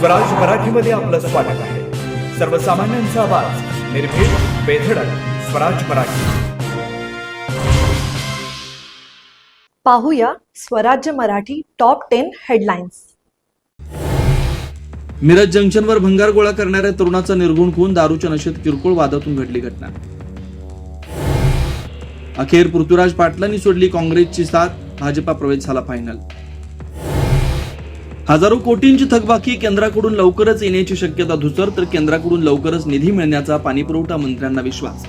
स्वराज मराठीमध्ये आपलं स्वागत आहे. सर्वसामान्यांचा आवाज, निर्भीड, बेधडक, स्वराज मराठी. पाहूया स्वराज्य मराठी टॉप 10 हेडलाईन्स. मिरज जंक्शनवर भंगार गोळा करणाऱ्या तरुणाचा निर्घुण खून, दारूच्या नशेत किरकोळ वादातून घडली घटना. अखेर पृथ्वीराज पाटलांनी सोडली काँग्रेसची साथ, भाजपा प्रवेश झाला फायनल. हजारो कोटींची थकबाकी, केंद्राकडून लवकरच येण्याची शक्यता धुसर, तर केंद्राकडून लवकरच निधी मिळण्याचा पाणीपुरवठा मंत्र्यांना विश्वास.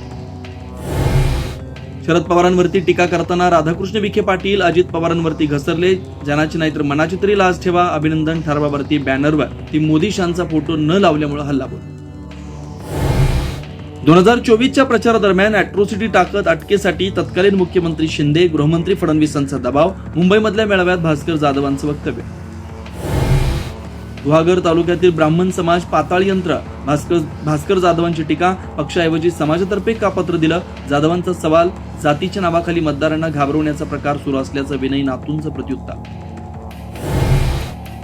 शरद पवारांवरती टीका करताना राधाकृष्ण विखे पाटील अजित पवारांवरती घसरले. जनाची नाहीतर मनाची तरी लाज ठेवा. अभिनंदन ठरावावरती बॅनरवर ती मोदी शांचा फोटो न लावल्यामुळे हल्लाबोल. 2024च्या प्रचारादरम्यान अॅट्रॉसिटी टाकत अटकेसाठी तत्कालीन मुख्यमंत्री शिंदे, गृहमंत्री फडणवीसांचा दबाव. मुंबईमधल्या मेळाव्यात भास्कर जाधवांचं वक्तव्य. गुहागर तालुक्यातील ब्राह्मण समाज पाताळ यंत्र, भास्कर जाधवांची टीका. पक्षाऐवजी समाजातर्फे का पत्र दिलं? जाधवांचा सवाल. जातीच्या नावाखाली मतदारांना घाबरवण्याचा प्रकार सुरू असल्याचं विनय नातूंचं प्रत्युत्तर.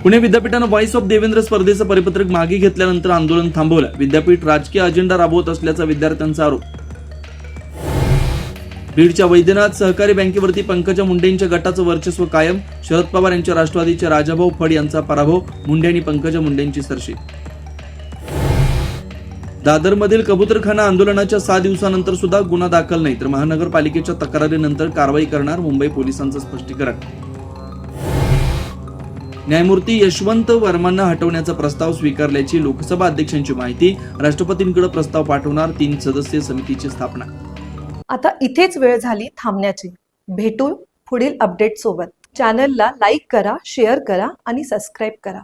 पुणे विद्यापीठानं व्हॉइस ऑफ देवेंद्र स्पर्धेचं परिपत्रक मागे घेतल्यानंतर आंदोलन थांबवलं. विद्यापीठ राजकीय अजेंडा राबवत असल्याचा विद्यार्थ्यांचा आरोप. बीडच्या वैद्यनाथ सहकारी बँकेवरती पंकजा मुंडेंच्या गटाचं वर्चस्व कायम. शरद पवार यांच्या राष्ट्रवादीचे राजाभाऊ फड यांचा पराभव. मुंडे आणि पंकजा मुंडेंची सरशी. दादरमधील कबूतरखाना आंदोलनाच्या 6 दिवसानंतर सुद्धा गुन्हा दाखल नाही, तर महानगरपालिकेच्या तक्रारीनंतर कारवाई करणार मुंबई पोलिसांचं स्पष्टीकरण. न्यायमूर्ती यशवंत वर्मांना हटवण्याचा प्रस्ताव स्वीकारल्याची लोकसभा अध्यक्षांची माहिती. राष्ट्रपतींकडे प्रस्ताव पाठवणार. 3 सदस्यीय समितीची स्थापना. आता इथेच वेळ झाली थांबण्याची. भेटू पुढील अपडेट सोबत. चॅनलला लाईक करा, शेअर करा आणि सबस्क्राईब करा.